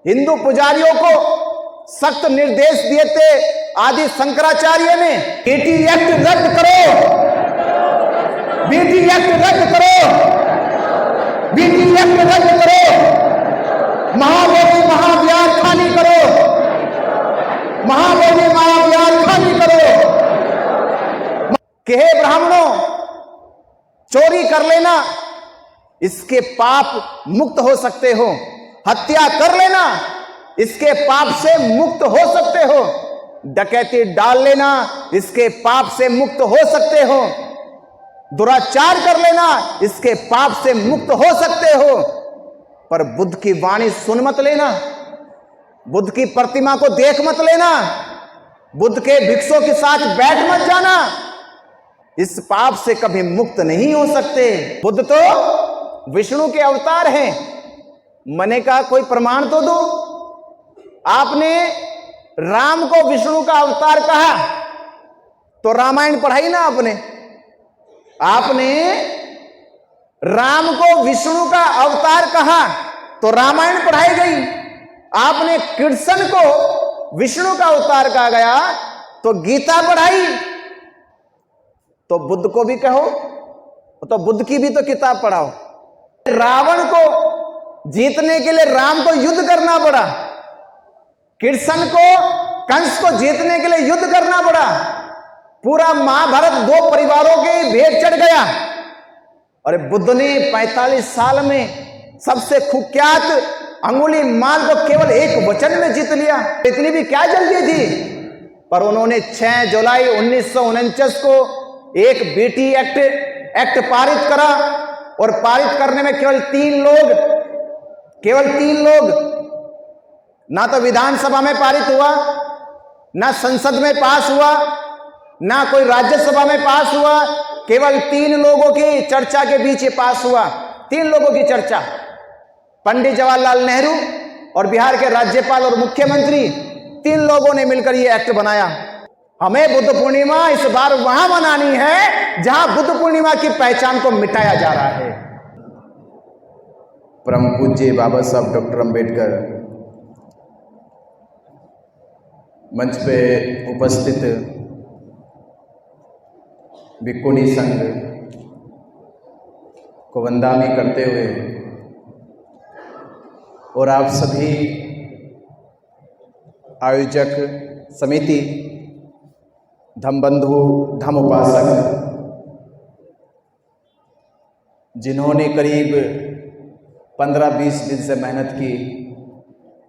हिंदू पुजारियों को सख्त निर्देश दिए थे आदि शंकराचार्य ने। बीटी एक्ट रद्द करो, बीटी एक्ट रद्द करो, बीटी एक्ट रद्द करो, महाबोधि महाविहार खाली करो, महाबोधि महाविहार खाली करो। कि हे ब्राह्मणों, चोरी कर लेना, इसके पाप मुक्त हो सकते हो। हत्या कर लेना, इसके पाप से मुक्त हो सकते हो। डकैती डाल लेना, इसके पाप से मुक्त हो सकते हो। दुराचार कर लेना, इसके पाप से मुक्त हो सकते हो। पर बुद्ध की वाणी सुन मत लेना, बुद्ध की प्रतिमा को देख मत लेना, बुद्ध के भिक्षुओं के साथ बैठ मत जाना, इस पाप से कभी मुक्त नहीं हो सकते। बुद्ध तो विष्णु के अवतार हैं। मैंने कहा कोई प्रमाण तो दो। आपने राम को विष्णु का अवतार कहा तो रामायण पढ़ाई ना आपने। आपने राम को विष्णु का अवतार कहा तो रामायण पढ़ाई गई। आपने कृष्ण को विष्णु का अवतार कहा गया तो गीता पढ़ाई। तो बुद्ध को भी कहो, तो बुद्ध की भी तो किताब पढ़ाओ। रावण को जीतने के लिए राम को युद्ध करना पड़ा, कृष्ण को कंस को जीतने के लिए युद्ध करना पड़ा। पूरा महाभारत दो परिवारों के भेंट चढ़ गया। और बुद्ध ने 45 साल में सबसे कुख्यात अंगुली माल को केवल एक वचन में जीत लिया। इतनी भी क्या जल्दी थी। पर उन्होंने 6 जुलाई 1949 को एक बीटी एक्ट पारित करा। और पारित करने में केवल 3 लोग, ना तो विधानसभा में पारित हुआ, ना संसद में पास हुआ, ना कोई राज्यसभा में पास हुआ। केवल 3 लोगों की चर्चा के बीच ये पास हुआ। 3 लोगों की चर्चा, पंडित जवाहरलाल नेहरू और बिहार के राज्यपाल और मुख्यमंत्री, 3 लोगों ने मिलकर ये एक्ट बनाया। हमें बुद्ध पूर्णिमा इस बार वहां मनानी है जहां बुद्ध पूर्णिमा की पहचान को मिटाया जा रहा है। परम पूज्य बाबा साहब डॉक्टर अंबेडकर मंच पे उपस्थित भिक्खुनी संघ को वंदना करते हुए और आप सभी आयोजक समिति, धम्मबंधु, धम्म उपासक, जिन्होंने करीब 15-20 दिन से मेहनत की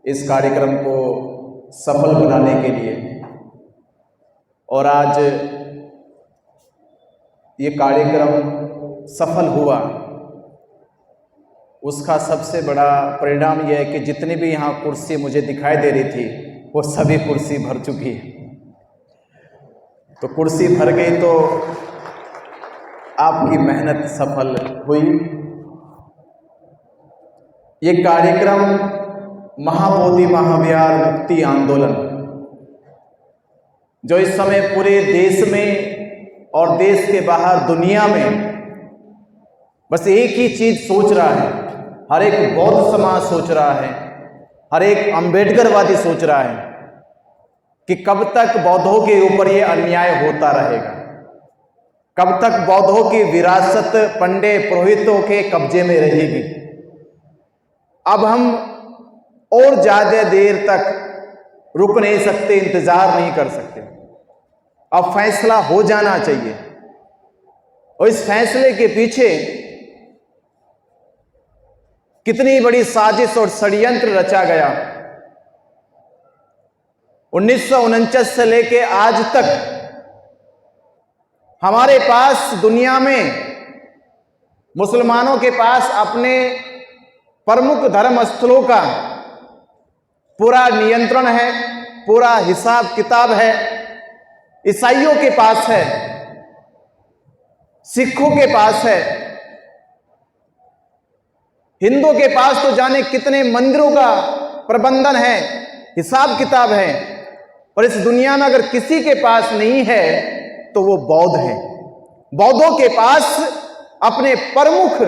इस कार्यक्रम को सफल बनाने के लिए, और आज ये कार्यक्रम सफल हुआ, उसका सबसे बड़ा परिणाम यह है कि जितनी भी यहाँ कुर्सी मुझे दिखाई दे रही थी वो सभी कुर्सी भर चुकी है। तो कुर्सी भर गई तो आपकी मेहनत सफल हुई। ये कार्यक्रम महाबोधि महाविहार मुक्ति आंदोलन, जो इस समय पूरे देश में और देश के बाहर दुनिया में बस एक ही चीज सोच रहा है, हर एक बौद्ध समाज सोच रहा है, हर एक अंबेडकरवादी सोच रहा है कि कब तक बौद्धों के ऊपर ये अन्याय होता रहेगा, कब तक बौद्धों की विरासत पंडे पुरोहितों के कब्जे में रहेगी। अब हम और ज्यादा देर तक रुक नहीं सकते, इंतजार नहीं कर सकते। अब फैसला हो जाना चाहिए। और इस फैसले के पीछे कितनी बड़ी साजिश और षड्यंत्र रचा गया। 1949 से लेके आज तक हमारे पास दुनिया में मुसलमानों के पास अपने प्रमुख धर्म स्थलों का पूरा नियंत्रण है, पूरा हिसाब किताब है। ईसाइयों के पास है, सिखों के पास है, हिंदुओं के पास तो जाने कितने मंदिरों का प्रबंधन है, हिसाब किताब है। और इस दुनिया में अगर किसी के पास नहीं है तो वो बौद्ध है। बौद्धों के पास अपने प्रमुख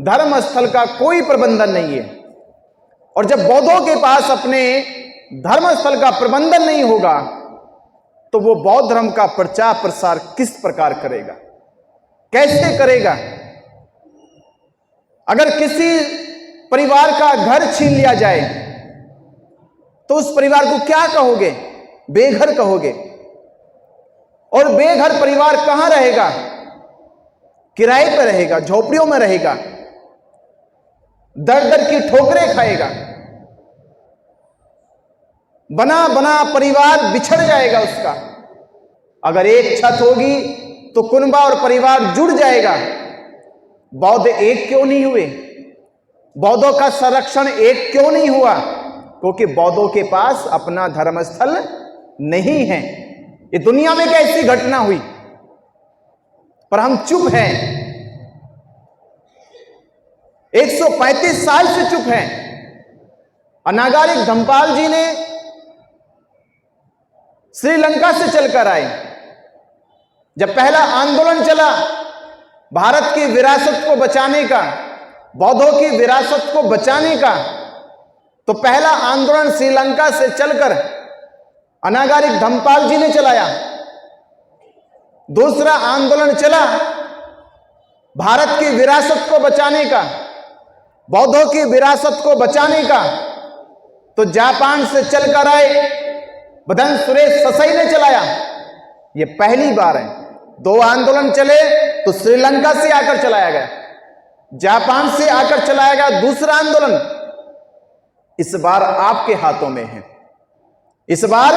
धर्म स्थल का कोई प्रबंधन नहीं है। और जब बौद्धों के पास अपने धर्मस्थल का प्रबंधन नहीं होगा तो वो बौद्ध धर्म का प्रचार प्रसार किस प्रकार करेगा, कैसे करेगा? अगर किसी परिवार का घर छीन लिया जाए तो उस परिवार को क्या कहोगे? बेघर कहोगे। और बेघर परिवार कहां रहेगा? किराए पर रहेगा, झोपड़ियों में रहेगा, दर दर की ठोकरें खाएगा। बना बना परिवार बिछड़ जाएगा उसका। अगर एक छत होगी तो कुनबा और परिवार जुड़ जाएगा। बौद्ध एक क्यों नहीं हुए? बौद्धों का संरक्षण एक क्यों नहीं हुआ? क्योंकि बौद्धों के पास अपना धर्मस्थल नहीं है। ये दुनिया में कैसी घटना हुई, पर हम चुप हैं। 135 साल से चुप हैं। अनागारिक धम्मपाल जी ने श्रीलंका से चलकर आए। जब पहला आंदोलन चला भारत की विरासत को बचाने का, बौद्धों की विरासत को बचाने का, तो पहला आंदोलन श्रीलंका से चलकर अनागारिक धम्मपाल जी ने चलाया। दूसरा आंदोलन चला भारत की विरासत को बचाने का, बौद्धों की विरासत को बचाने का, तो जापान से चलकर आए बदन सुरेश ससाई ने चलाया। यह पहली बार है। 2 आंदोलन चले तो श्रीलंका से आकर चलाया गया, जापान से आकर चलाया गया दूसरा आंदोलन। इस बार आपके हाथों में है, इस बार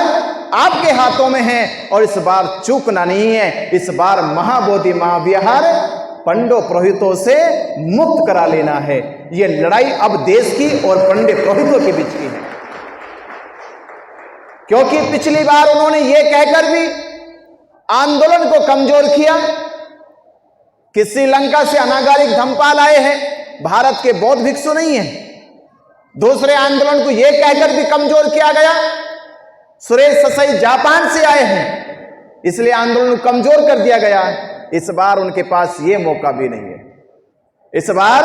आपके हाथों में है, और इस बार चूकना नहीं है। इस बार महाबोधि महाविहार पंडो पुरोहितों से मुक्त करा लेना है। यह लड़ाई अब देश की और पंडित पुरोहितों के बीच की है। क्योंकि पिछली बार उन्होंने यह कहकर भी आंदोलन को कमजोर किया कि श्रीलंका से अनागारिक धम्मपाल आए हैं, भारत के बौद्ध भिक्षु नहीं है। दूसरे आंदोलन को यह कहकर भी कमजोर किया गया सुरेश ससाई जापान से आए हैं, इसलिए आंदोलन को कमजोर कर दिया गया। इस बार उनके पास यह मौका भी नहीं है। इस बार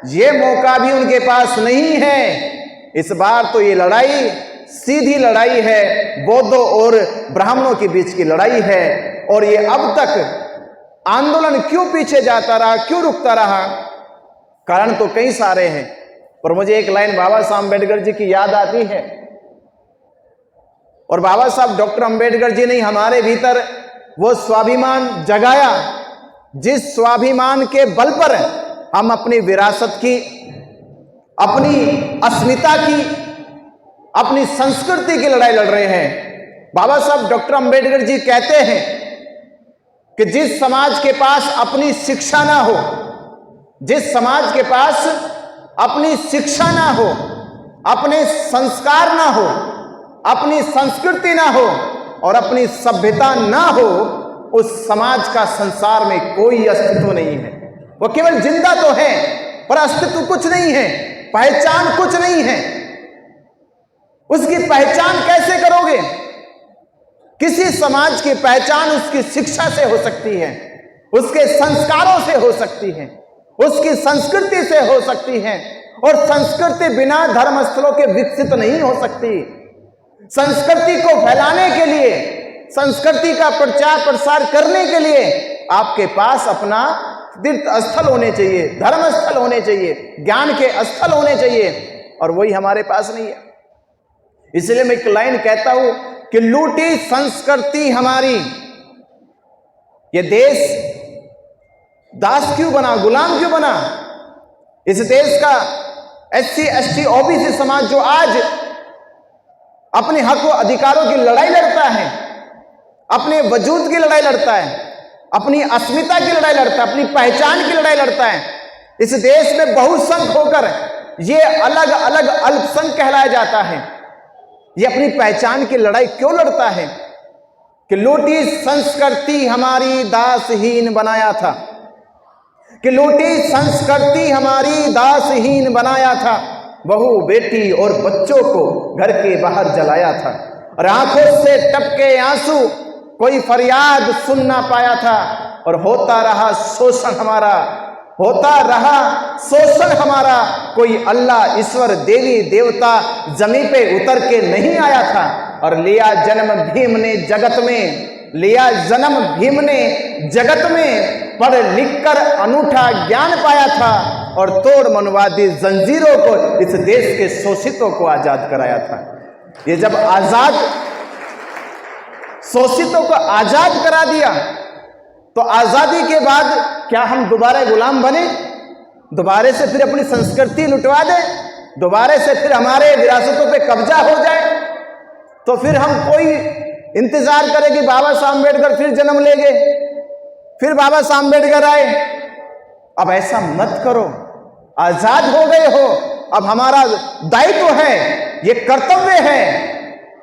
यह मौका भी उनके पास नहीं है। इस बार तो ये लड़ाई सीधी लड़ाई है, बौद्धों और ब्राह्मणों के बीच की लड़ाई है। और ये अब तक आंदोलन क्यों पीछे जाता रहा, क्यों रुकता रहा? कारण तो कई सारे हैं, पर मुझे एक लाइन बाबा साहब अम्बेडकर जी की याद आती है। और बाबा साहब डॉक्टर अम्बेडकर जी ने हमारे भीतर वो स्वाभिमान जगाया जिस स्वाभिमान के बल पर हम अपनी विरासत की, अपनी अस्मिता की, अपनी संस्कृति की लड़ाई लड़ रहे हैं। बाबा साहब डॉक्टर अम्बेडकर जी कहते हैं कि जिस समाज के पास अपनी शिक्षा ना हो, जिस समाज के पास अपनी शिक्षा ना हो, अपने संस्कार ना हो, अपनी संस्कृति ना हो और अपनी सभ्यता ना हो, उस समाज का संसार में कोई अस्तित्व नहीं है। वो केवल जिंदा तो है पर अस्तित्व कुछ नहीं है, पहचान कुछ नहीं है। उसकी पहचान कैसे करोगे? किसी समाज की पहचान उसकी शिक्षा से हो सकती है, उसके संस्कारों से हो सकती है, उसकी संस्कृति से हो सकती है। और संस्कृति बिना धर्मस्थलों के विकसित नहीं हो सकती। संस्कृति को फैलाने के लिए, संस्कृति का प्रचार प्रसार करने के लिए आपके पास अपना तीर्थ स्थल होने चाहिए, धर्म स्थल होने चाहिए, ज्ञान के स्थल होने चाहिए, और वही हमारे पास नहीं है। इसलिए मैं एक लाइन कहता हूं कि लूटी संस्कृति हमारी, ये देश दास क्यों बना, गुलाम क्यों बना? इस देश का SC ST OBC समाज जो आज अपने हक व अधिकारों की लड़ाई लड़ता है, अपने वजूद की लड़ाई लड़ता है, अपनी अस्मिता की लड़ाई लड़ता है, अपनी पहचान की लड़ाई लड़ता है, इस देश में बहुसंख्यक होकर ये अलग अलग अल्पसंख्यक कहलाया जाता है। ये अपनी पहचान की लड़ाई क्यों लड़ता है? कि लूटी संस्कृति हमारी दासहीन बनाया था, कि लूटी संस्कृति हमारी दासहीन बनाया था। बहू बेटी और बच्चों को घर के बाहर जलाया था, और आंखों से टपके आंसू, कोई फरियाद सुन ना पाया था, और होता रहा शोषण हमारा। होता रहा शोषण हमारा, कोई अल्लाह ईश्वर देवी देवता जमीन पे उतर के नहीं आया था। और लिया जन्म भीम ने जगत में, लिया जन्म भीम ने जगत में, पढ़ लिख कर अनूठा ज्ञान पाया था और तोड़ मनवादी जंजीरों को इस देश के शोषितों को आजाद कराया था। ये जब आजाद शोषितों को आजाद करा दिया तो आजादी के बाद क्या हम दोबारा गुलाम बने? दोबारा से फिर अपनी संस्कृति लुटवा दें? दोबारा से फिर हमारे विरासतों पे कब्जा हो जाए? तो फिर हम कोई इंतजार करें कि बाबा साहब अम्बेडकर फिर जन्म लेंगे, फिर बाबा साहब अम्बेडकर आए? अब ऐसा मत करो। आजाद हो गए हो, अब हमारा दायित्व है, ये कर्तव्य है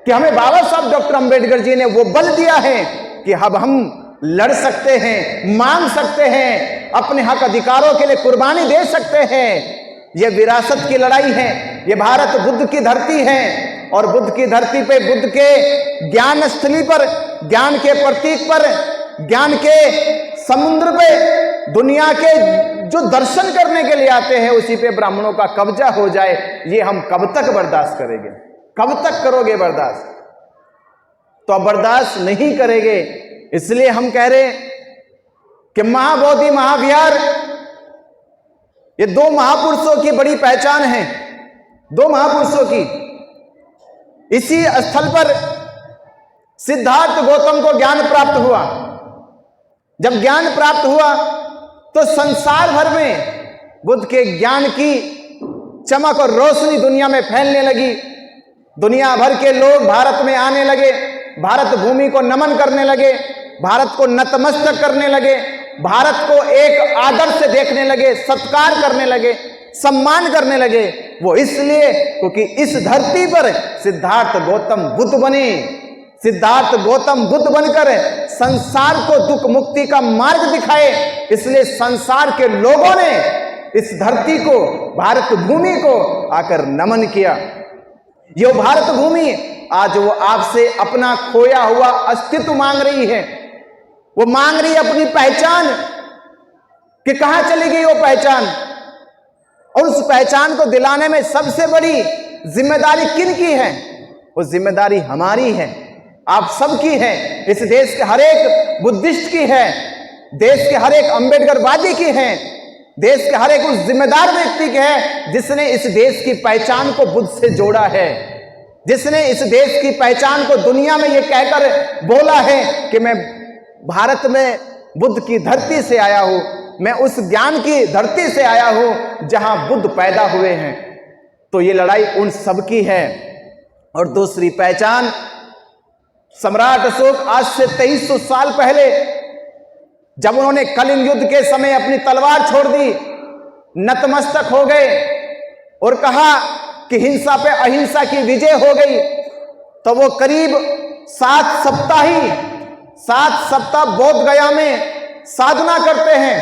कि हमें बाबा साहब डॉक्टर अम्बेडकर जी ने वो बल दिया है कि अब हम लड़ सकते हैं, मांग सकते हैं, अपने हक अधिकारों के लिए कुर्बानी दे सकते हैं। ये विरासत की लड़ाई है, ये भारत बुद्ध की धरती है और बुद्ध की धरती पे, बुद्ध के ज्ञान स्थली पर, ज्ञान के प्रतीक पर, ज्ञान के समुद्र पे दुनिया के जो दर्शन करने के लिए आते हैं उसी पे ब्राह्मणों का कब्जा हो जाए, ये हम कब तक बर्दाश्त करेंगे? कब तक करोगे बर्दाश्त? तो अब बर्दाश्त नहीं करेंगे। इसलिए हम कह रहे कि महाबोधि महाविहार, ये दो महापुरुषों की बड़ी पहचान है, दो महापुरुषों की। इसी स्थल पर सिद्धार्थ गौतम को ज्ञान प्राप्त हुआ। जब ज्ञान प्राप्त हुआ तो संसार भर में बुद्ध के ज्ञान की चमक और रोशनी दुनिया में फैलने लगी। दुनिया भर के लोग भारत में आने लगे, भारत भूमि को नमन करने लगे, भारत को नतमस्तक करने लगे, भारत को एक आदर से देखने लगे, सत्कार करने लगे, सम्मान करने लगे। वो इसलिए क्योंकि इस धरती पर सिद्धार्थ गौतम बुद्ध बने। सिद्धार्थ गौतम बुद्ध बनकर संसार को दुख मुक्ति का मार्ग दिखाए। इसलिए संसार के लोगों ने इस धरती को, भारत भूमि को आकर नमन किया। ये भारत भूमि आज वो आपसे अपना खोया हुआ अस्तित्व मांग रही है। वो मांग रही है अपनी पहचान कि कहां चली गई वो पहचान। और उस पहचान को दिलाने में सबसे बड़ी जिम्मेदारी किन की है? वो जिम्मेदारी हमारी है, आप सबकी है, इस देश के हर एक बुद्धिस्ट की है, देश के हर एक अम्बेडकरवादी की है, देश के हर एक उस जिम्मेदार व्यक्ति की है जिसने इस देश की पहचान को बुद्ध से जोड़ा है, जिसने इस देश की पहचान को दुनिया में ये कहकर बोला है कि मैं भारत में बुद्ध की धरती से आया हूं, मैं उस ज्ञान की धरती से आया हूं जहां बुद्ध पैदा हुए हैं। तो ये लड़ाई उन सब की है। और दूसरी पहचान, सम्राट अशोक आज से 2300 साल पहले जब उन्होंने कलिंग युद्ध के समय अपनी तलवार छोड़ दी, नतमस्तक हो गए और कहा कि हिंसा पे अहिंसा की विजय हो गई, तो वो करीब 7 सप्ताह बोध गया में साधना करते हैं,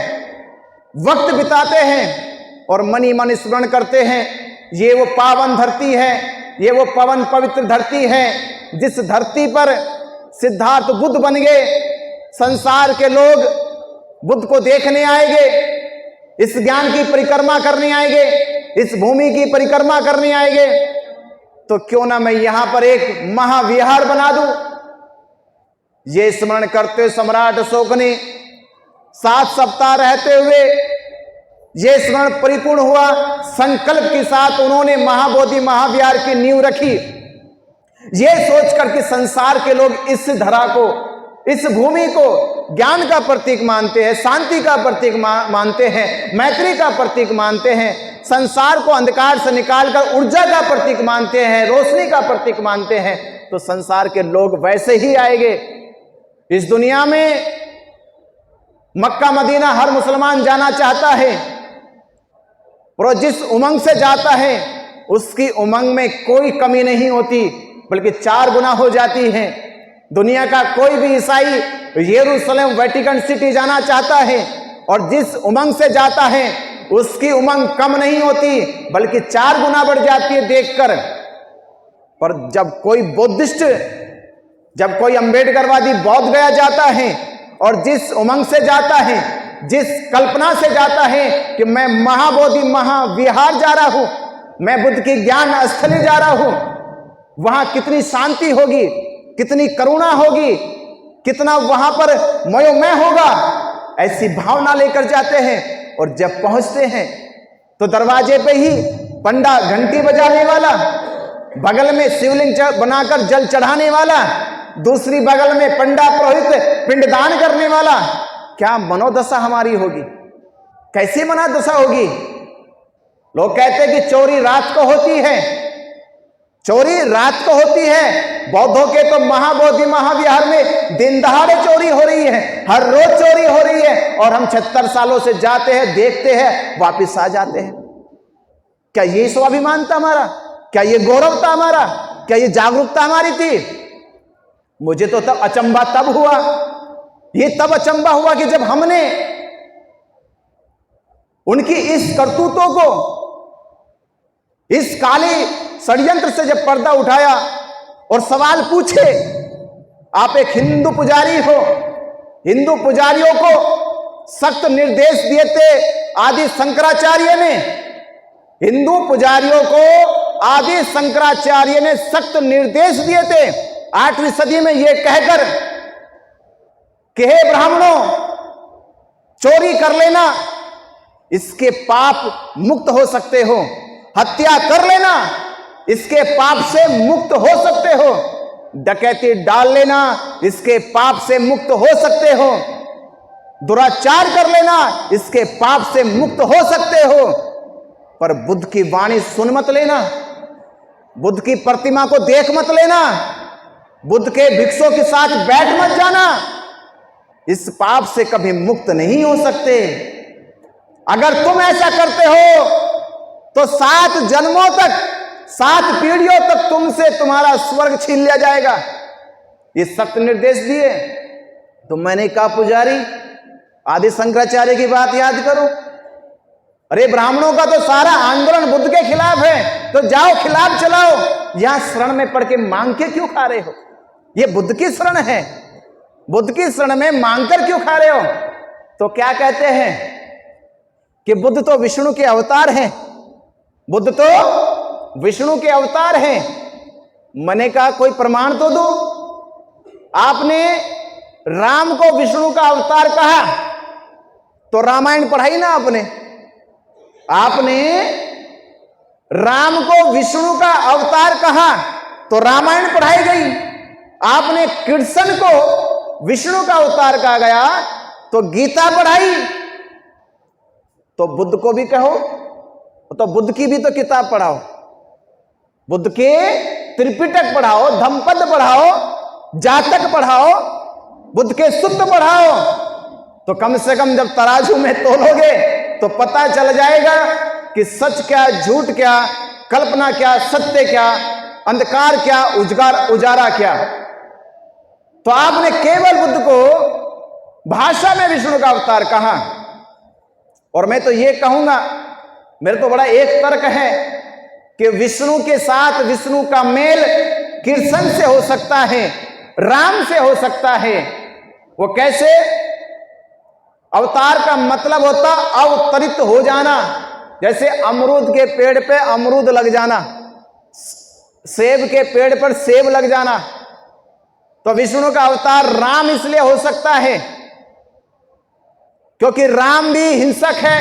वक्त बिताते हैं और मनी मन स्मरण करते हैं। ये वो पावन धरती है, ये वो पवन पवित्र धरती है जिस धरती पर सिद्धार्थ बुद्ध बन गए। संसार के लोग बुद्ध को देखने आएंगे, इस ज्ञान की परिक्रमा करने आएंगे, इस भूमि की परिक्रमा करने आएंगे। तो क्यों ना मैं यहां पर एक महाविहार बना दूं। ये स्मरण करते सम्राट अशोक ने 7 सप्ताह रहते हुए ये स्मरण परिपूर्ण हुआ, संकल्प के साथ उन्होंने महाबोधि महाविहार की नींव रखी, ये सोचकर कि संसार के लोग इस धरा को, इस भूमि को ज्ञान का प्रतीक मानते हैं, शांति का प्रतीक मानते हैं, मैत्री का प्रतीक मानते हैं, संसार को अंधकार से निकालकर ऊर्जा का प्रतीक मानते हैं, रोशनी का प्रतीक मानते हैं। तो संसार के लोग वैसे ही आएंगे। इस दुनिया में मक्का मदीना हर मुसलमान जाना चाहता है और जिस उमंग से जाता है उसकी उमंग में कोई कमी नहीं होती, बल्कि 4 गुना हो जाती है। दुनिया का कोई भी ईसाई यरूशलेम वेटिकन सिटी जाना चाहता है और जिस उमंग से जाता है उसकी उमंग कम नहीं होती, बल्कि 4 गुना बढ़ जाती है देखकर। पर जब कोई बुद्धिस्ट, जब कोई अम्बेडकरवादी बौद्ध गया जाता है और जिस उमंग से जाता है जिस कल्पना से जाता है कि मैं महाबोधि महाविहार जा रहा हूं, मैं बुद्ध की ज्ञान स्थली जा रहा हूं, वहां कितनी शांति होगी, कितनी करुणा होगी, कितना वहां पर मयोमय होगा, ऐसी भावना लेकर जाते हैं। और जब पहुंचते हैं तो दरवाजे पे ही पंडा घंटी बजाने वाला, बगल में शिवलिंग बनाकर जल चढ़ाने वाला, दूसरी बगल में पंडा पुरोहित पिंडदान करने वाला। क्या मनोदशा हमारी होगी, कैसी मनोदशा होगी। लोग कहते हैं कि चोरी रात को होती है, चोरी रात को होती है। बौद्धों के तो महाबोधि महाविहार में दिन दहाड़े चोरी हो रही है, हर रोज चोरी हो रही है, और हम 76 सालों से जाते हैं, देखते हैं, वापिस आ जाते हैं। क्या ये स्वाभिमान था हमारा? क्या ये गौरव था हमारा? क्या ये जागरूकता हमारी थी? मुझे तो तब अचंबा तब हुआ, ये तब अचंबा हुआ कि जब हमने उनकी इस करतूतों को, इस काले षड्यंत्र से जब पर्दा उठाया और सवाल पूछे। आप एक हिंदू पुजारी हो, हिंदू पुजारियों को सख्त निर्देश दिए थे आदि शंकराचार्य ने, हिंदू पुजारियों को आदि शंकराचार्य ने सख्त निर्देश दिए थे 8वीं सदी में, यह कहकर कि हे ब्राह्मणों, चोरी कर लेना, इसके पाप मुक्त हो सकते हो, हत्या कर लेना, इसके पाप से मुक्त हो सकते हो, डकैती डाल लेना, इसके पाप से मुक्त हो सकते हो, दुराचार कर लेना, इसके पाप से मुक्त हो सकते हो। पर बुद्ध की वाणी सुन मत लेना, बुद्ध की प्रतिमा को देख मत लेना, बुद्ध के भिक्षुओं के साथ बैठ मत जाना, इस पाप से कभी मुक्त नहीं हो सकते। अगर तुम ऐसा करते हो तो 7 जन्मों तक, 7 पीढ़ियों तक तुमसे तुम्हारा स्वर्ग छीन लिया जाएगा। ये सख्त निर्देश दिए। तो मैंने कहा पुजारी, आदि शंकराचार्य की बात याद करो। अरे ब्राह्मणों का तो सारा आंदोलन बुद्ध के खिलाफ है, तो जाओ खिलाफ चलाओ, यहां शरण में पढ़ के मांग के क्यों खा रहे हो? ये बुद्ध की शरण है, बुद्ध की शरण में मांग कर क्यों खा रहे हो? तो क्या कहते हैं कि बुद्ध तो विष्णु के अवतार हैं, बुद्ध तो विष्णु के अवतार हैं। मैंने कहा कोई प्रमाण तो दो। आपने राम को विष्णु का अवतार कहा तो रामायण पढ़ाई ना आपने, आपने राम को विष्णु का अवतार कहा तो रामायण पढ़ाई गई, आपने कृष्ण को विष्णु का अवतार कहा गया तो गीता पढ़ाई। तो बुद्ध को भी कहो, तो बुद्ध की भी तो किताब पढ़ाओ, बुद्ध के त्रिपिटक पढ़ाओ, धम्मपद पढ़ाओ, जातक पढ़ाओ, बुद्ध के सूत्र पढ़ाओ। तो कम से कम जब तराजू में तोलोगे तो पता चल जाएगा कि सच क्या, झूठ क्या, कल्पना क्या, सत्य क्या, अंधकार क्या, उजारा क्या। तो आपने केवल बुद्ध को भाषा में विष्णु का अवतार कहा। और मैं तो ये कहूंगा, मेरे तो बड़ा एक तर्क है कि विष्णु के साथ विष्णु का मेल कृष्ण से हो सकता है, राम से हो सकता है। वो कैसे? अवतार का मतलब होता अवतरित हो जाना, जैसे अमरूद के पेड़ पे अमरूद लग जाना, सेब के पेड़ पर सेब लग जाना। तो विष्णु का अवतार राम इसलिए हो सकता है क्योंकि राम भी हिंसक है,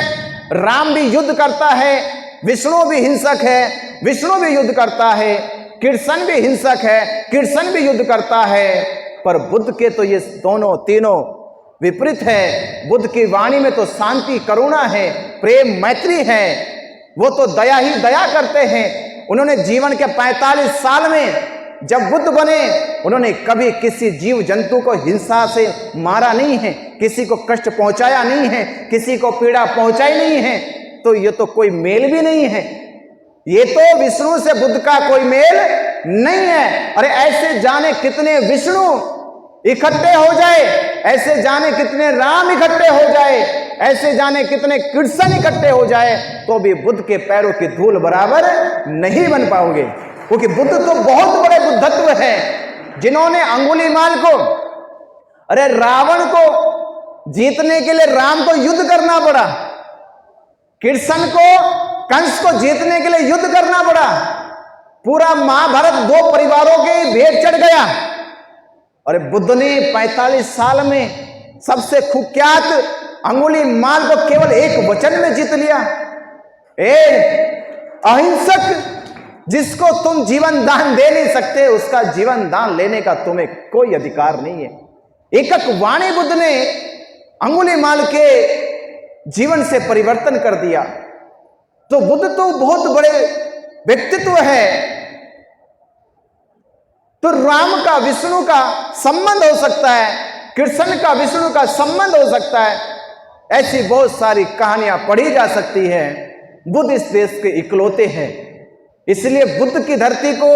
राम भी युद्ध करता है, विष्णु भी हिंसक है, विष्णु भी युद्ध करता है, कृष्ण भी हिंसक है, कृष्ण भी युद्ध करता है। पर बुद्ध के तो ये दोनों तीनों विपरीत है। बुद्ध की वाणी में तो शांति, करुणा है, प्रेम, मैत्री है। वो तो दया ही दया करते हैं। उन्होंने जीवन के 45 साल में जब बुद्ध बने, उन्होंने कभी किसी जीव जंतु को हिंसा से मारा नहीं है, किसी को कष्ट पहुंचाया नहीं है, किसी को पीड़ा पहुंचाई नहीं है। तो ये तो कोई मेल भी नहीं है, ये तो विष्णु से बुद्ध का कोई मेल नहीं है। अरे ऐसे जाने कितने विष्णु इकट्ठे हो जाए, ऐसे जाने कितने राम इकट्ठे हो जाए, ऐसे जाने कितने कृष्ण इकट्ठे हो जाए, तो भी बुद्ध के पैरों की धूल बराबर नहीं बन पाओगे। क्योंकि बुद्ध तो बहुत बड़े बुद्धत्व है, जिन्होंने अंगुलीमाल को, अरे रावण को जीतने के लिए राम को युद्ध करना पड़ा, कृष्ण को, कंस को जीतने के लिए युद्ध करना पड़ा। पूरा महाभारत दो परिवारों के भेंट चढ़ गया। और बुद्ध ने 45 साल में सबसे कुख्यात अंगुलीमाल को केवल एक वचन में जीत लिया। अहिंसक, जिसको तुम जीवन दान दे नहीं सकते, उसका जीवन दान लेने का तुम्हें कोई अधिकार नहीं है। एकक वाणी बुद्ध ने अंगुलीमाल के जीवन से परिवर्तन कर दिया। तो बुद्ध तो बहुत बड़े व्यक्तित्व है। तो राम का विष्णु का संबंध हो सकता है, कृष्ण का विष्णु का संबंध हो सकता है। ऐसी बहुत सारी कहानियां पढ़ी जा सकती है। बुद्ध इस देश के इकलौते हैं, इसलिए बुद्ध की धरती को,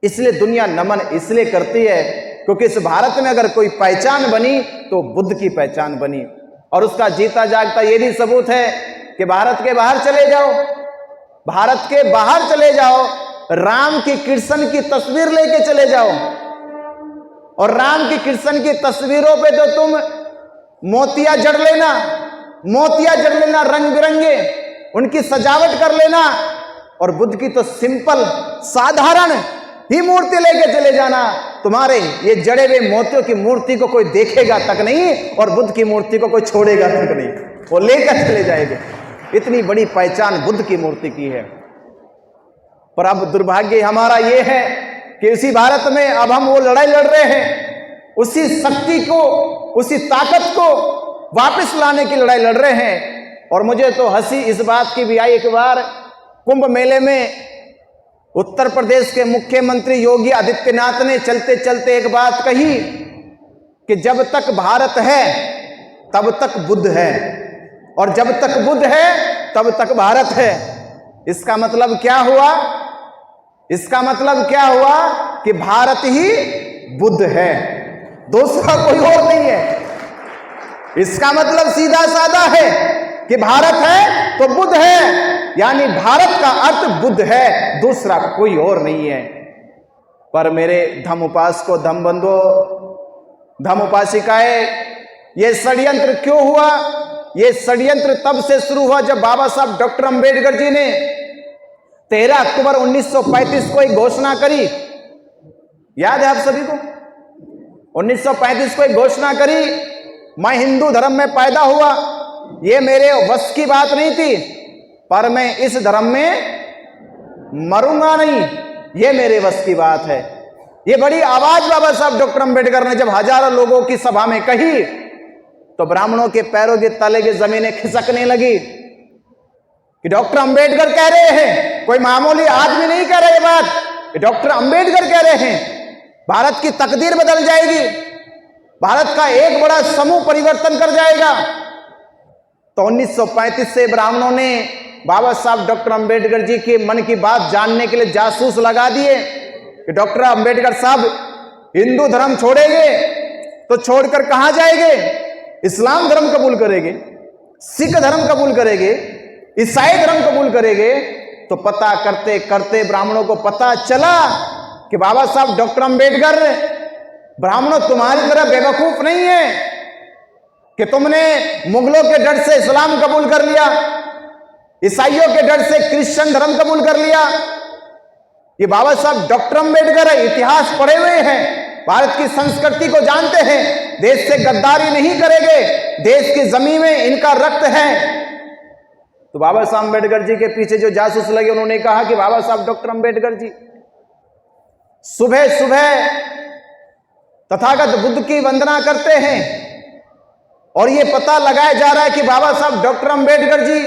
इसलिए दुनिया नमन इसलिए करती है क्योंकि इस भारत में अगर कोई पहचान बनी तो बुद्ध की पहचान बनी। और उसका जीता जागता ये भी सबूत है कि भारत के बाहर चले जाओ, भारत के बाहर चले जाओ, राम की कृष्ण की तस्वीर लेके चले जाओ, और राम की कृष्ण की तस्वीरों पे तो तुम मोतिया जड़ लेना, मोतिया जड़ लेना रंग बिरंगे, उनकी सजावट कर लेना। और बुद्ध की तो सिंपल साधारण ही मूर्ति लेके चले जाना, तुम्हारे ये जड़े हुए मोतियों की मूर्ति को कोई देखेगा तक नहीं, और बुद्ध की मूर्ति को कोई छोड़ेगा तक नहीं, वो लेकर चले जाएंगे। इतनी बड़ी पहचान बुद्ध की मूर्ति की है। पर अब दुर्भाग्य हमारा ये है कि इसी भारत में अब हम वो लड़ाई लड़ रहे हैं, उसी शक्ति को, उसी ताकत को वापस लाने की लड़ाई लड़ रहे हैं। और मुझे तो हंसी इस बात की भी आई, एक बार कुंभ मेले में उत्तर प्रदेश के मुख्यमंत्री योगी आदित्यनाथ ने चलते चलते एक बात कही कि जब तक भारत है तब तक बुद्ध है, और जब तक बुद्ध है तब तक भारत है। इसका मतलब क्या हुआ? इसका मतलब क्या हुआ कि भारत ही बुद्ध है, दूसरा कोई और नहीं है। इसका मतलब सीधा साधा है कि भारत है तो बुद्ध है, यानी भारत का अर्थ बुद्ध है, दूसरा कोई और नहीं है। पर मेरे धम उपासकों, धम बंधुओं, धम उपासिकाएं, ये षड्यंत्र क्यों हुआ? ये षड्यंत्र तब से शुरू हुआ जब बाबा साहब डॉक्टर अंबेडकर जी ने 13 अक्टूबर 1935 को एक घोषणा करी। याद है आप सभी को? 1935 को एक घोषणा करी, मैं हिंदू धर्म में पैदा हुआ, ये मेरे वश की बात नहीं थी, पर मैं इस धर्म में मरूंगा नहीं, ये मेरे वश की बात है। ये बड़ी आवाज बाबा साहब डॉक्टर अंबेडकर ने जब हजारों लोगों की सभा में कही तो ब्राह्मणों के पैरों के तले की जमीनें खिसकने लगी कि डॉक्टर अंबेडकर कह रहे हैं, कोई मामूली आदमी नहीं कह रहे बात, डॉक्टर अंबेडकर कह रहे हैं, भारत की तकदीर बदल जाएगी, भारत का एक बड़ा समूह परिवर्तन कर जाएगा। तो 1935 से ब्राह्मणों ने बाबा साहब डॉक्टर अंबेडकर जी के मन की बात जानने के लिए जासूस लगा दिए कि डॉक्टर अंबेडकर साहब हिंदू धर्म छोड़ेंगे तो छोड़कर कहां जाएंगे? इस्लाम धर्म कबूल करेंगे, सिख धर्म कबूल करेंगे, ईसाई धर्म कबूल करेंगे। तो पता करते करते ब्राह्मणों को पता चला कि बाबा साहब डॉक्टर अंबेडकर, ब्राह्मणों तुम्हारी तरह बेवकूफ नहीं है कि तुमने मुगलों के डर से इस्लाम कबूल कर लिया, ईसाइयों के डर से क्रिश्चियन धर्म कबूल कर लिया। ये बाबा साहब डॉक्टर अंबेडकर है, इतिहास पढ़े हुए हैं, भारत की संस्कृति को जानते हैं, देश से गद्दारी नहीं करेंगे, देश की जमीन में इनका रक्त है। तो बाबा साहब अंबेडकर जी के पीछे जो जासूस लगे उन्होंने कहा कि बाबा साहब डॉक्टर अंबेडकर जी सुबह सुबह तथागत बुद्ध की वंदना करते हैं, और यह पता लगाया जा रहा है कि बाबा साहब डॉक्टर अंबेडकर जी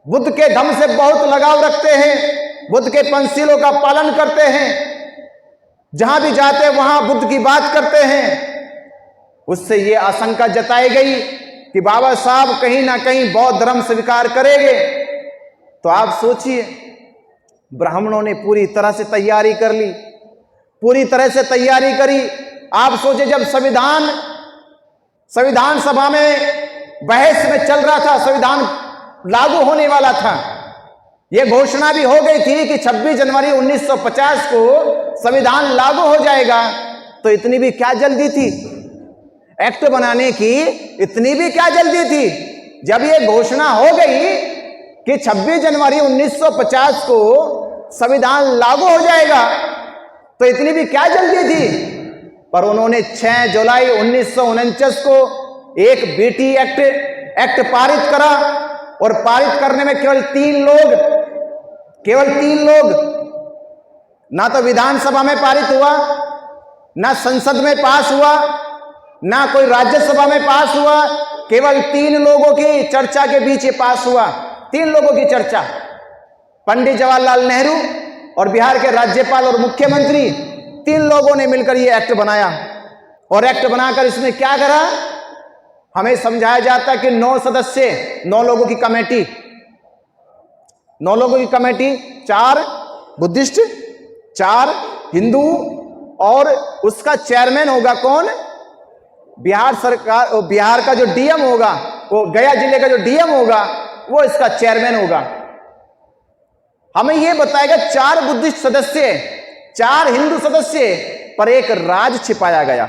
बुद्ध के धम्म से बहुत लगाव रखते हैं, बुद्ध के पंचशीलों का पालन करते हैं, जहां भी जाते हैं वहां बुद्ध की बात करते हैं। उससे यह आशंका जताई गई कि बाबा साहब कहीं ना कहीं बौद्ध धर्म स्वीकार करेंगे। तो आप सोचिए, ब्राह्मणों ने पूरी तरह से तैयारी कर ली, पूरी तरह से तैयारी करी। आप सोचे जब संविधान सभा में बहस में चल रहा था, संविधान लागू होने वाला था, यह घोषणा भी हो गई थी कि 26 जनवरी 1950 को संविधान लागू हो जाएगा, तो इतनी भी क्या जल्दी थी? एक्ट बनाने की इतनी भी क्या जल्दी थी? जब ये घोषणा हो गई कि 26 जनवरी 1950 को संविधान लागू हो जाएगा, तो इतनी भी क्या जल्दी थी? पर उन्होंने 6 जुलाई 1949 को एक बीटी एक्ट पारित करा, और पारित करने में केवल तीन लोग, ना तो विधानसभा में पारित हुआ, ना संसद में पास हुआ, ना कोई राज्यसभा में पास हुआ, केवल 3 लोगों की चर्चा के बीच ये पास हुआ। 3 लोगों की चर्चा, पंडित जवाहरलाल नेहरू और बिहार के राज्यपाल और मुख्यमंत्री, 3 लोगों ने मिलकर ये एक्ट बनाया। और एक्ट बनाकर इसमें क्या करा? हमें समझाया जाता है कि 9 सदस्य, 9 लोगों की कमेटी, 9 लोगों की कमेटी, 4 बुद्धिस्ट, 4 हिंदू, और उसका चेयरमैन होगा कौन? बिहार सरकार, बिहार का जो डीएम होगा, वो गया जिले का जो डीएम होगा, वो इसका चेयरमैन होगा। हमें यह बताएगा 4 बुद्धिस्ट सदस्य, 4 हिंदू सदस्य, पर एक राज छिपाया गया।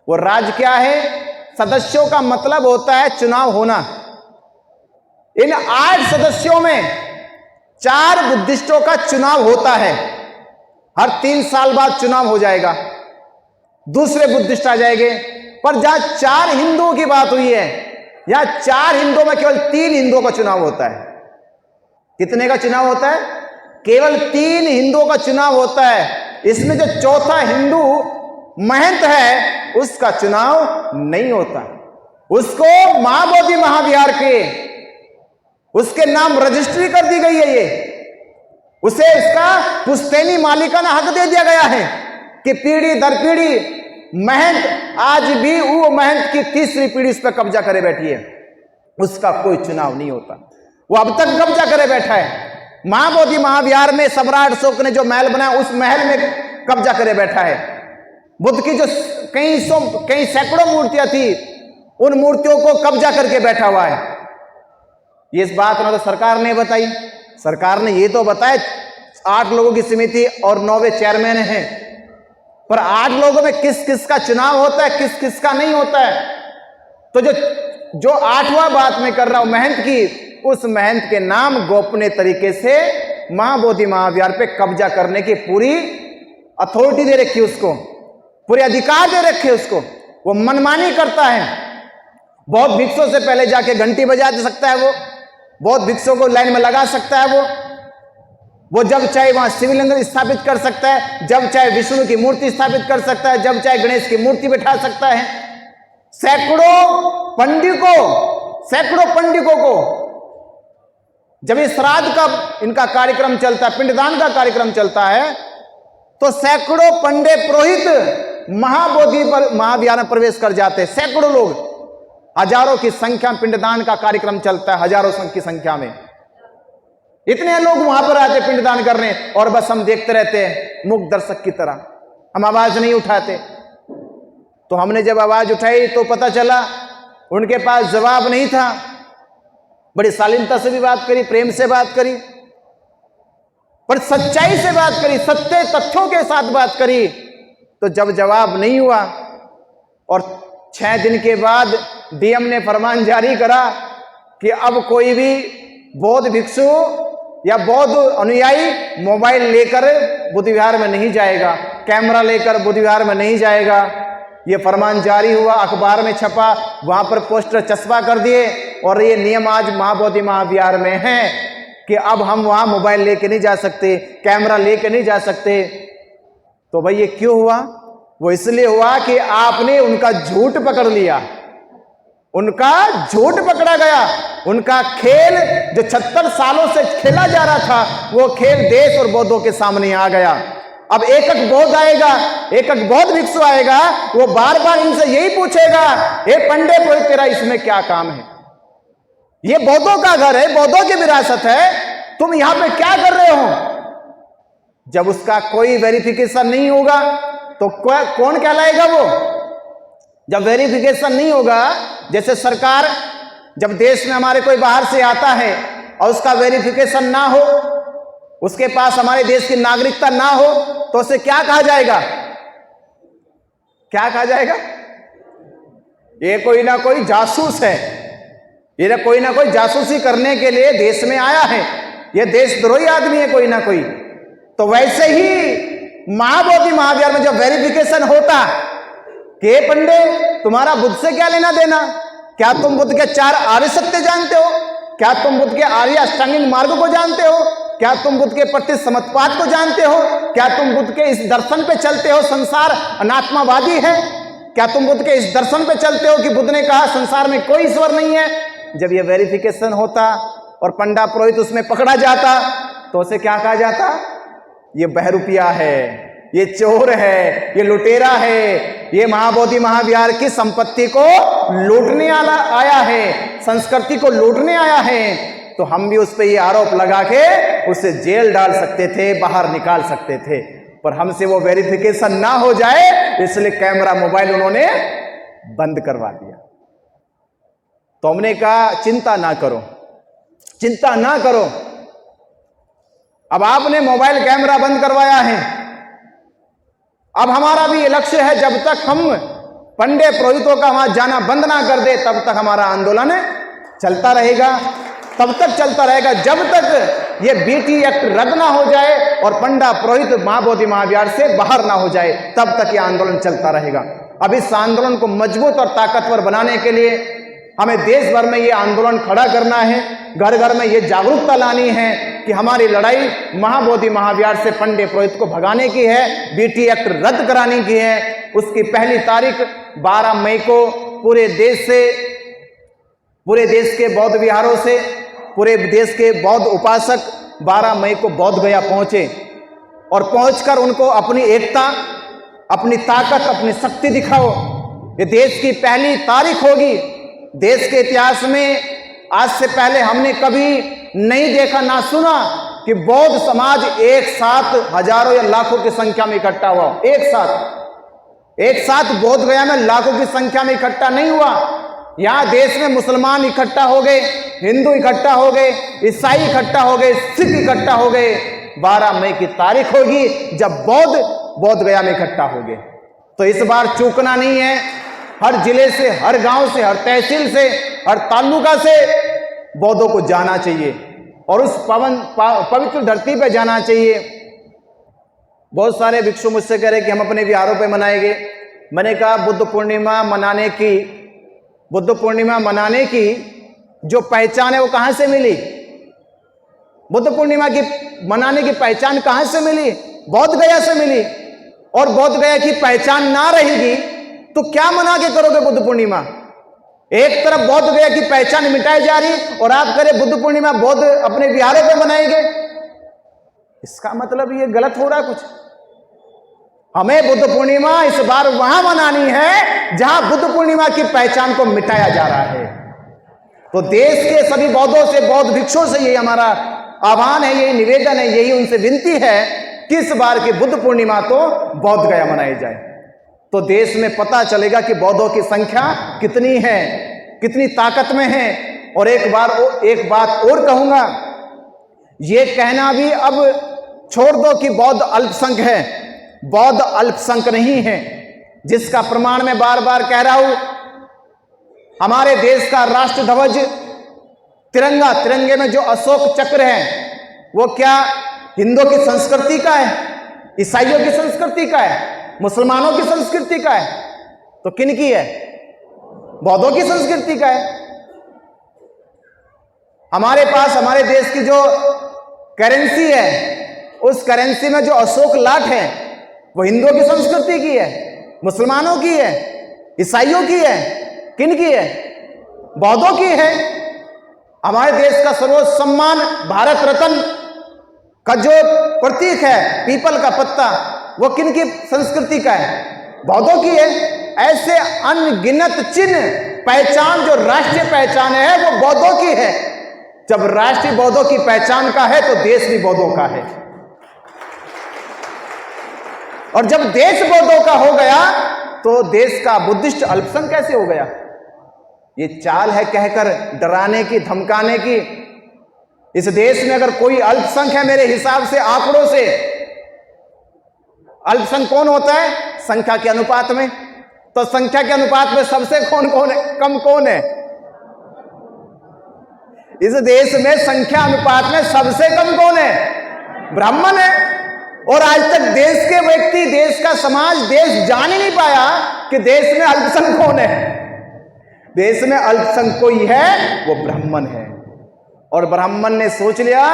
वो राज क्या है? सदस्यों का मतलब होता है चुनाव होना। इन 8 सदस्यों में 4 बुद्धिस्टों का चुनाव होता है। हर 3 साल बाद चुनाव हो जाएगा, दूसरे बुद्धिस्ट आ जाएंगे। पर जहां 4 हिंदुओं की बात हुई है, यहां 4 हिंदुओं में केवल 3 हिंदुओं का चुनाव होता है। कितने का चुनाव होता है? केवल 3 हिंदुओं का चुनाव होता है। इसमें जो चौथा हिंदू महंत है, उसका चुनाव नहीं होता। उसको महाबोधि महाविहार के, उसके नाम रजिस्ट्री कर दी गई है। ये उसे इसका पुश्तैनी मालिकाना हक दे दिया गया है कि पीढ़ी दर पीढ़ी महंत, आज भी वो महंत की 3री पीढ़ी उस पर कब्जा करे बैठी है। उसका कोई चुनाव नहीं होता, वो अब तक कब्जा करे बैठा है। महाबोधि महाविहार में सम्राट अशोक ने जो महल बनाया, उस महल में कब्जा करे बैठा है। बुद्ध की जो कई सैकड़ों मूर्तियां थी, उन मूर्तियों को कब्जा करके बैठा हुआ है। ये इस बात ना तो सरकार ने बताई। सरकार ने ये तो बताया 8 लोगों की समिति और 9वें चेयरमैन हैं, पर 8 लोगों में किस किस का चुनाव होता है, किस किस का नहीं होता है। तो जो 8वां बात में कर रहा हूं महंत की, उस महंत के नाम गोपनीय तरीके से महाबोधि महाविहार पे कब्जा करने की पूरी अथॉरिटी दे रखी, उसको पूरे अधिकार दे रखे उसको। वो मनमानी करता है। बहुत भिक्षुओं से पहले जाके घंटी बजा दे सकता है, वो बहुत भिक्षुओं को लाइन में लगा सकता है। वो जब चाहे वहां शिवलिंग स्थापित कर सकता है, जब चाहे विष्णु की मूर्ति स्थापित कर सकता है, जब चाहे गणेश की मूर्ति बिठा सकता है। सैकड़ों पंडितों को जब इस श्राद्ध का इनका कार्यक्रम चलता है, पिंडदान का कार्यक्रम चलता है, तो सैकड़ों पंडित पुरोहित महाबोधि पर महाविहार में प्रवेश कर जाते हैं। सैकड़ों लोग, हजारों की संख्या में पिंडदान का कार्यक्रम चलता है, हजारों की संख्या में इतने लोग वहां पर आते पिंडदान करने, और बस हम देखते रहते हैं मूक दर्शक की तरह। हम आवाज नहीं उठाते। तो हमने जब आवाज उठाई तो पता चला उनके पास जवाब नहीं था। बड़ी शालीनता से भी बात करी, प्रेम से बात करी, पर सच्चाई से बात करी, सत्य तथ्यों के साथ बात करी। तो जब जवाब नहीं हुआ और 6 दिन के बाद डीएम ने फरमान जारी करा कि अब कोई भी बौद्ध भिक्षु या बौद्ध अनुयायी मोबाइल लेकर बुद्ध विहार में नहीं जाएगा, कैमरा लेकर बुद्ध विहार में नहीं जाएगा। ये फरमान जारी हुआ, अखबार में छपा, वहां पर पोस्टर चस्पा कर दिए, और ये नियम आज महाबोधि महाविहार में है कि अब हम वहां मोबाइल लेके नहीं जा सकते, कैमरा लेके नहीं जा सकते। तो भाई ये क्यों हुआ? वो इसलिए हुआ कि आपने उनका झूठ पकड़ लिया, उनका झूठ पकड़ा गया। उनका खेल जो 76 सालों से खेला जा रहा था, वो खेल देश और बौद्धों के सामने आ गया। अब एक बौद्ध आएगा, एक बौद्ध भिक्षु आएगा, वो बार बार इनसे यही पूछेगा, हे पंडित पुरोहित तेरा इसमें क्या काम है? ये बौद्धों का घर है, बौद्धों की विरासत है, तुम यहां पे क्या कर रहे हो? जब उसका कोई वेरिफिकेशन नहीं होगा तो कौन कहलाएगा वो? जब वेरिफिकेशन नहीं होगा, जैसे सरकार, जब देश में हमारे कोई बाहर से आता है और उसका वेरिफिकेशन ना हो, उसके पास हमारे देश की नागरिकता ना हो, तो उसे क्या कहा जाएगा? क्या कहा जाएगा? ये कोई ना कोई जासूस है, ये ना कोई जासूसी करने के लिए देश में आया है, ये देशद्रोही आदमी है कोई ना कोई। तो वैसे ही महाबोधि महाविहार में जब वेरिफिकेशन होता कि पंडे तुम्हारा बुद्ध से क्या लेना देना, क्या तुम बुद्ध के 4 आर्य सत्य जानते हो, क्या तुम बुद्ध के आर्य अष्टांगिक मार्ग को जानते हो, क्या तुम बुद्ध के प्रति समत्पाद को जानते हो, क्या तुम बुद्ध के इस दर्शन पे चलते हो संसार अनात्मावादी है, क्या तुम बुद्ध के इस दर्शन पे चलते हो कि बुद्ध ने कहा संसार में कोई ईश्वर नहीं है। जब ये वेरिफिकेशन होता और पंडा पुरोहित उसमें पकड़ा जाता तो उसे क्या कहा जाता, ये बहरूपिया है, ये चोर है, ये लुटेरा है, ये महाबोधि महाविहार की संपत्ति को लूटने आया है, संस्कृति को लूटने आया है। तो हम भी उस पर ये आरोप लगा के उसे जेल डाल सकते थे, बाहर निकाल सकते थे, पर हमसे वो वेरिफिकेशन ना हो जाए इसलिए कैमरा मोबाइल उन्होंने बंद करवा दिया। तो हमने कहा चिंता ना करो, चिंता ना करो। अब आपने मोबाइल कैमरा बंद करवाया है, अब हमारा भी ये लक्ष्य है जब तक हम पंडे पुरोहितों का वहां जाना बंद ना कर दे तब तक हमारा आंदोलन चलता रहेगा, तब तक चलता रहेगा जब तक ये बीटी एक्ट रद्द ना हो जाए और पंडा पुरोहित महाबोधि महाविहार से बाहर ना हो जाए, तब तक ये आंदोलन चलता रहेगा। अब इस आंदोलन को मजबूत और ताकतवर बनाने के लिए हमें देश भर में ये आंदोलन खड़ा करना है, घर घर में ये जागरूकता लानी है कि हमारी लड़ाई महाबोधि महाविहार से पंडे पुरोहित को भगाने की है, बीटी एक्ट रद्द कराने की है। उसकी पहली तारीख 12 मई को पूरे देश के बौद्ध विहारों से, पूरे देश के बौद्ध उपासक 12 मई को बौद्ध गया पहुंचे और पहुंचकर उनको अपनी एकता, अपनी ताकत, अपनी शक्ति दिखाओ। ये देश की पहली तारीख होगी। देश के इतिहास में आज से पहले हमने कभी नहीं देखा ना सुना कि बौद्ध समाज एक साथ हजारों या लाखों की संख्या में इकट्ठा हुआ। एक साथ बोध गया में लाखों की संख्या में इकट्ठा नहीं हुआ। यहां देश में मुसलमान इकट्ठा हो गए, हिंदू इकट्ठा हो गए, ईसाई इकट्ठा हो गए, सिख इकट्ठा हो गए। 12 मई की तारीख होगी जब बौद्ध गया में इकट्ठा हो गए। तो इस बार चूकना नहीं है। हर जिले से, हर गांव से, हर तहसील से, हर तालुका से बौद्धों को जाना चाहिए और उस पवित्र धरती पे जाना चाहिए। बहुत सारे भिक्षु मुझसे कह रहे कि हम अपने विहारों पे मनाएंगे। मैंने कहा बुद्ध पूर्णिमा मनाने की जो पहचान है वो कहां से मिली? बुद्ध पूर्णिमा की मनाने की पहचान कहां से मिली? बौद्ध गया से मिली। और बौद्ध गया की पहचान ना रहेगी तो क्या मना के करोगे बुद्ध पूर्णिमा? एक तरफ बौद्ध गया की पहचान मिटाई जा रही और आप करें बुद्ध पूर्णिमा बौद्ध अपने विहारों पे मनाएंगे। इसका मतलब ये गलत हो रहा कुछ। हमें बुद्ध पूर्णिमा इस बार वहां मनानी है जहां बुद्ध पूर्णिमा की पहचान को मिटाया जा रहा है। तो देश के सभी बौद्धों से, बौद्ध भिक्षुओं से यही हमारा आह्वान है, यही निवेदन है, यही उनसे विनती है कि इस बार की बुद्ध पूर्णिमा तो बौद्ध गया मनाई जाए। तो देश में पता चलेगा कि बौद्धों की संख्या कितनी है, कितनी ताकत में है। और एक बात और कहूंगा, यह कहना भी अब छोड़ दो कि बौद्ध अल्पसंख्य है। बौद्ध अल्पसंख्य नहीं है, जिसका प्रमाण मैं बार बार कह रहा हूं। हमारे देश का राष्ट्र ध्वज तिरंगा, तिरंगे में जो अशोक चक्र है वो क्या हिंदुओं की संस्कृति का है, ईसाइयों की संस्कृति का है, मुसलमानों की संस्कृति का है? तो किन की है? बौद्धों की संस्कृति का है। हमारे पास हमारे देश की जो करेंसी है, उस करेंसी में जो अशोक लाट है वो हिंदुओं की संस्कृति की है, मुसलमानों की है, ईसाइयों की है, किन की है? बौद्धों की है। हमारे देश का सर्वोच्च सम्मान भारत रत्न का जो प्रतीक है, पीपल का पत्ता, वो किन की संस्कृति का है? बौद्धों की है। ऐसे अनगिनत चिन्ह, पहचान जो राष्ट्रीय पहचान है वो बौद्धों की है। जब राष्ट्रीय बौद्धों की पहचान का है तो देश भी बौद्धों का है। और जब देश बौद्धों का हो गया तो देश का बुद्धिस्ट अल्पसंख्यक कैसे हो गया? ये चाल है कहकर डराने की, धमकाने की। इस देश में अगर कोई अल्पसंख्यक है, मेरे हिसाब से, आंकड़ों से, अल्पसंख्यक कौन होता है? संख्या के अनुपात में। तो संख्या के अनुपात में सबसे कम कौन है? इस देश में संख्या अनुपात में सबसे कम कौन है? ब्राह्मण है। और आज तक देश के व्यक्ति, देश का समाज, देश जान ही नहीं पाया कि देश में अल्पसंख्यक कौन है। देश में अल्पसंख्यक कोई है, वो ब्राह्मण है। और ब्राह्मण ने सोच लिया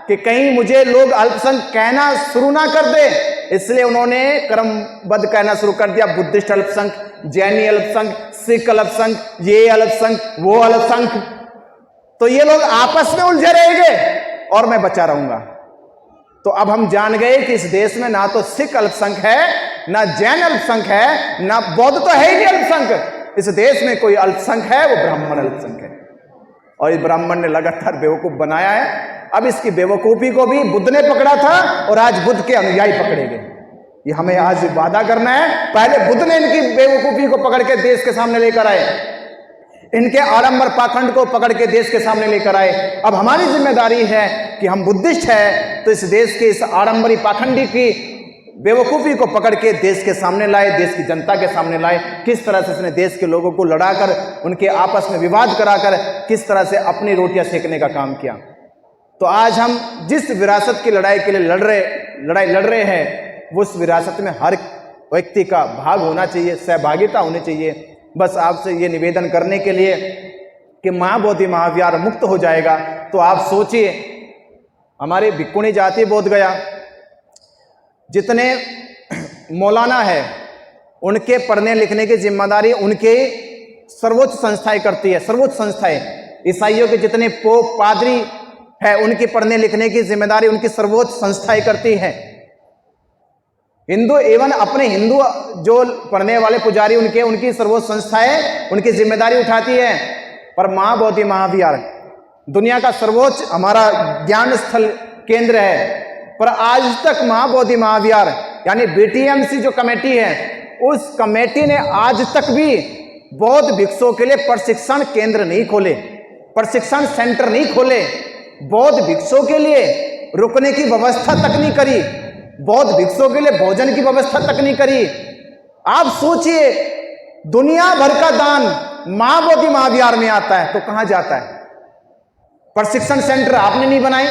कि कहीं मुझे लोग अल्पसंख्यक कहना शुरू ना कर दे, इसलिए उन्होंने क्रमबद्ध कहना शुरू कर दिया। बुद्धिस्ट अल्पसंख्यक, जैनी अल्पसंख्यक, सिख अल्पसंख्यक, ये अल्पसंख्यक, वो अल्पसंख्यक। तो ये लोग आपस में उलझे रहेंगे और मैं बचा रहूंगा। तो अब हम जान गए कि इस देश में ना तो सिख अल्पसंख्यक है, ना जैन अल्पसंख्यक है, ना बौद्ध तो है ही नहीं अल्पसंख्यक। इस देश में कोई अल्पसंख्यक है, वो ब्राह्मण अल्पसंख्यक है। और इस ब्राह्मण ने लगातार बेवकूफ बनाया है। अब इसकी बेवकूफी को भी बुद्ध ने पकड़ा था और आज बुद्ध के अनुयायी पकड़े गए। ये हमें आज वादा करना है, पहले बुद्ध ने इनकी बेवकूफी को पकड़ के देश के सामने लेकर आए, इनके आडंबर पाखंड को पकड़ के देश के सामने लेकर आए। अब हमारी जिम्मेदारी है कि हम बुद्धिस्ट है तो इस देश के इस आडंबरी पाखंडी की बेवकूफी को पकड़ के देश के सामने लाए, देश की जनता के सामने लाए। किस तरह से इसने देश के लोगों को लड़ाकर, उनके आपस में विवाद कराकर किस तरह से अपनी रोटियां सेकने का काम किया। तो आज हम जिस विरासत की लड़ाई के लिए लड़ाई लड़ रहे हैं, वो उस विरासत में हर व्यक्ति का भाग होना चाहिए, सहभागिता होनी चाहिए। बस आपसे ये निवेदन करने के लिए कि महाबोधि महाविहार मुक्त हो जाएगा, तो आप सोचिए, हमारे भिक्खुनी जाति बोध गया जितने मौलाना है, उनके पढ़ने लिखने की जिम्मेदारी उनके सर्वोच्च संस्थाएं करती है, सर्वोच्च संस्थाएं। ईसाइयों के जितने पोप पादरी है, उनकी पढ़ने लिखने की जिम्मेदारी उनकी सर्वोच्च संस्थाएं करती है। हिंदू एवं अपने हिंदू जो पढ़ने वाले पुजारी उनकी सर्वोच्च संस्थाएं उनकी जिम्मेदारी उठाती है। पर महाबोधि महाविहार दुनिया का सर्वोच्च हमारा ज्ञान स्थल केंद्र है, पर आज तक महाबोधि महाविहार यानी बीटीएमसी जो कमेटी है, उस कमेटी ने आज तक भी बौद्ध भिक्षुओं के लिए प्रशिक्षण केंद्र नहीं खोले, प्रशिक्षण सेंटर नहीं खोले, बौद्ध भिक्षुओं के लिए रुकने की व्यवस्था तक नहीं करी, बौद्ध भिक्षुओं के लिए भोजन की व्यवस्था तक नहीं करी। आप सोचिए, दुनिया भर का दान महाबोधि महाविहार में आता है तो कहां जाता है? प्रशिक्षण सेंटर आपने नहीं बनाए,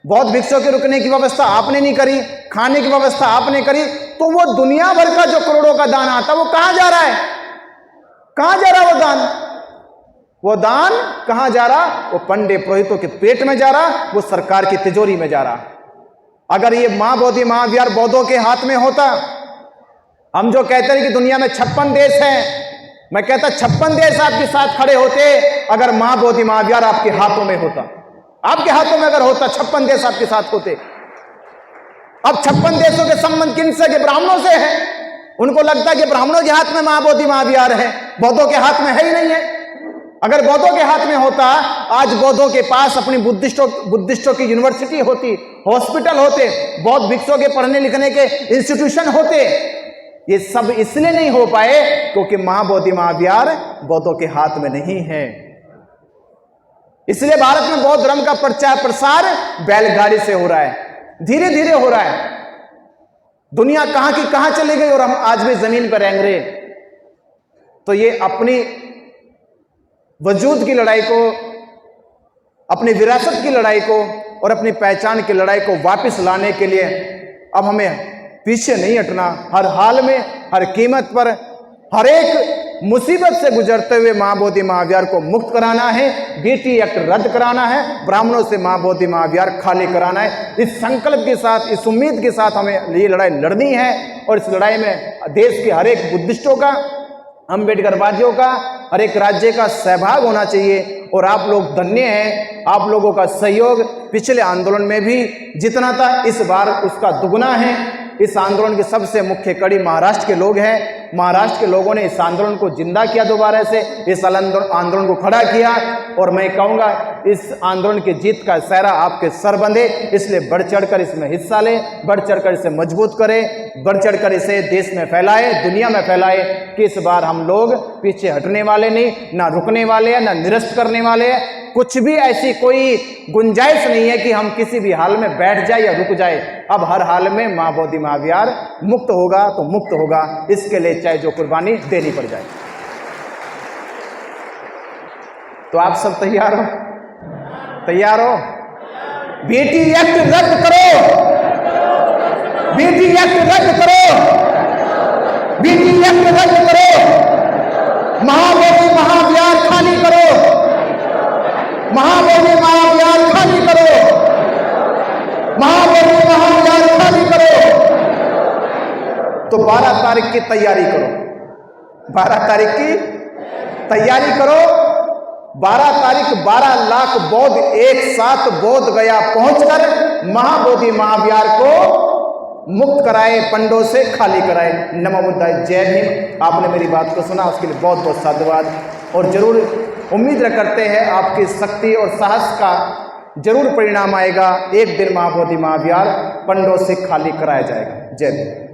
बौद्ध भिक्षुओं के रुकने की व्यवस्था आपने नहीं करी, खाने की व्यवस्था आपने करी, तो वो दुनिया भर का जो करोड़ों का दान आता है वो कहां जा रहा है? कहां जा रहा है वो दान? वो दान कहां जा रहा? वो पंडित पुरोहितों के पेट में जा रहा, वो सरकार की तिजोरी में जा रहा। अगर ये महाबोधि महाविहार बौद्धों के हाथ में होता, हम जो कहते हैं कि दुनिया में 56 देश हैं, मैं कहता 56 देश आपके साथ खड़े होते अगर महाबोधि महाविहार आपके हाथों में होता। आपके हाथों में अगर होता, 56 देश आपके साथ होते। अब 56 देशों के संबंध किनसे? के ब्राह्मणों से है। उनको लगता है कि ब्राह्मणों के हाथ में महाबोधि महाविहार है, बौद्धों के हाथ में है ही नहीं है। अगर बौद्धों के हाथ में होता, आज बौद्धों के पास अपनी बुद्धिस्टों की यूनिवर्सिटी होती, हॉस्पिटल होते, बौद्ध भिक्षुओं के पढ़ने लिखने के इंस्टीट्यूशन होते। ये सब इसलिए नहीं हो पाए क्योंकि महाबोधि महाविहार बौद्धों के हाथ में नहीं है। इसलिए भारत में बौद्ध धर्म का प्रचार प्रसार बैलगाड़ी से हो रहा है, धीरे धीरे हो रहा है। दुनिया कहां की कहां चली गई और हम आज भी जमीन पर रेंग रहे। तो ये अपनी वजूद की लड़ाई को, अपनी विरासत की लड़ाई को और अपनी पहचान की लड़ाई को वापस लाने के लिए अब हमें पीछे नहीं हटना। हर हाल में, हर कीमत पर, हर एक मुसीबत से गुजरते हुए महाबोधि महाविहार को मुक्त कराना है, बीटी एक्ट रद्द कराना है, ब्राह्मणों से महाबोधि महाविहार खाली कराना है। इस संकल्प के साथ, इस उम्मीद के साथ हमें ये लड़ाई लड़नी है। और इस लड़ाई में देश के हर एक बुद्धिस्टों का, अम्बेडकरवादियों का, हर एक राज्य का सहभाग होना चाहिए। और आप लोग धन्य हैं, आप लोगों का सहयोग पिछले आंदोलन में भी जितना था, इस बार उसका दुगना है। इस आंदोलन की सबसे मुख्य कड़ी महाराष्ट्र के लोग हैं। महाराष्ट्र के लोगों ने इस आंदोलन को जिंदा किया, दोबारा से इस आंदोलन को खड़ा किया। और मैं कहूँगा, इस आंदोलन की जीत का सहरा आपके सर बंधे, इसलिए बढ़ चढ़कर इसमें हिस्सा लें, बढ़ चढ़कर इसे मजबूत करें, बढ़ चढ़कर इसे देश में फैलाए, दुनिया में फैलाए कि इस बार हम लोग पीछे हटने वाले नहीं, ना रुकने वाले हैं, ना निरस्त करने वाले हैं। कुछ भी ऐसी कोई गुंजाइश नहीं है कि हम किसी भी हाल में बैठ जाए या रुक जाए। अब हर हाल में मां बोधि महाविहार मुक्त होगा तो मुक्त होगा, इसके लिए चाहे जो कुर्बानी देनी पड़ जाए। तो आप सब तैयार हो? तैयार हो? बेटी एक्ट रद्द करो, बेटी एक्ट रद्द करो, बेटी एक्ट रद्द करो, महाबोधि महाविहार खाली करो, महाबोधि महाविहार खाली करो, महाबोधि महाविहार खाली करो। तो 12 तारीख की तैयारी करो, 12 तारीख की तैयारी करो। 12 तारीख 12 लाख बौद्ध एक साथ बोध गया पहुंचकर महाबोधि महाविहार को मुक्त कराए, पंडों से खाली कराए। नमो बुद्धाय, जय भीम। आपने मेरी बात को सुना, उसके लिए बहुत बहुत साधुवाद। और जरूर उम्मीद करते हैं आपकी शक्ति और साहस का जरूर परिणाम आएगा। एक दिन महाबोधि महाविहार पंडों से खाली कराया जाएगा। जय भीम।